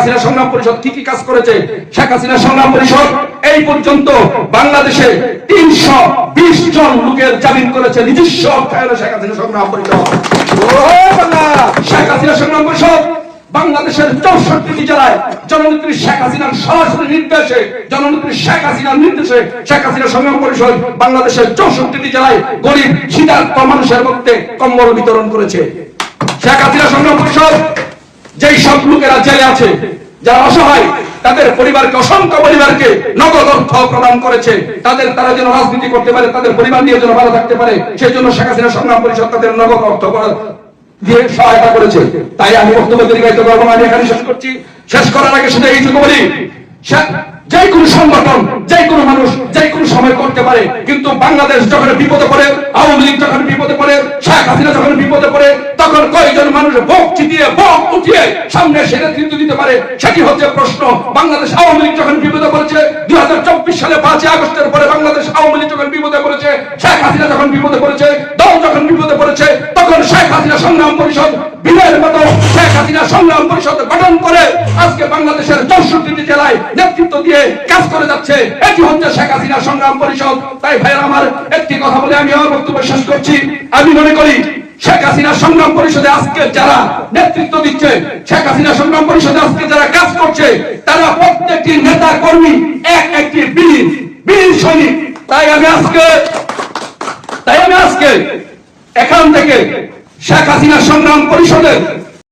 হাসিনা সংগ্রাম পরিষদ কি কি কাজ করেছে। শেখ হাসিনা সংগ্রাম পরিষদ এই পর্যন্ত বাংলাদেশে 320 জন লোকের জামিন করেছে নিজস্ব অর্থায়নে। শেখ হাসিনা সংগ্রাম পরিষদ, শেখ হাসিনা সংগ্রাম পরিষদ বাংলাদেশের 64টি জেলায় জননেত্রী শেখ হাসিনার সরাসরি নির্দেশে, জননেত্রী শেখ হাসিনার নির্দেশে শেখ হাসিনা সংগ্রাম পরিষদ বাংলাদেশের 64টি জেলায় গরিব শীতার্ত মানুষের মধ্যে কম্বল বিতরণ করেছে। শেখ হাসিনা সংগ্রাম পরিষদ যেই সব লোকেরা জেলে আছে, যারা অসহায়, তাদের পরিবারকে, অসংখ্য পরিবারকে নগদ অর্থ প্রদান করেছে, তারা যেন রাজনীতি করতে পারে, তাদের পরিবার নিয়ে যেন ভালো থাকতে পারে, সেই জন্য শেখ হাসিনা সংগ্রাম পরিষদ তাদের নগদ অর্থ দিয়ে সহায়তা করেছে। তাই আমি বক্তব্য দীর্ঘায়িত করব না, আমি এখানে শেষ করছি। শেষ করার আগে শুধু এইটুকু বলি, যে কোনো সংগঠন, যে কোনো মানুষ যে কোনো সময় করতে পারে, কিন্তু বাংলাদেশ যখন বিপদে পড়ে, আওয়ামী লীগ যখন বিপদে পড়ে, শেখ হাসিনা যখন বিপদে পড়ে, তখন কয়েকজন মানুষ বুক চিতিয়ে বুক উঠিয়ে সামনে সে নেতৃত্ব দিতে পারে, সেটি হচ্ছে প্রশ্ন। বাংলাদেশ আওয়ামী লীগ যখন বিপদে পড়েছে, 2024 সালে 5 আগস্টের পরে বাংলাদেশ আওয়ামী লীগ যখন বিপদে পড়েছে, শেখ হাসিনা যখন বিপদে পড়েছে, দল যখন বিপদে পড়েছে, তখন শেখ হাসিনা সংগ্রাম পরিষদ বিলের মতো শেখ হাসিনা সংগ্রাম পরিষদ গঠন করে আজকে বাংলাদেশের 64টি জেলায় নেতৃত্ব দিয়ে কাজ করে যাচ্ছে। এটি হচ্ছে শেখ হাসিনা সংগ্রাম পরিষদ। তাই ভাইরা আমার, একটি কথা বলে আমি আমার বক্তব্য শেষ করছি। আমি মনে করি শেখ হাসিনা সংগ্রাম পরিষদে আজকে যারা নেতৃত্ব দিচ্ছে, শেখ হাসিনা সংগ্রাম পরিষদে আজকে যারা কাজ করছে, তারা প্রত্যেকটি নেতা কর্মী একটি বীর সৈনিক। তাই আমি আজকে এখান থেকে শেখ হাসিনা সংগ্রাম পরিষদের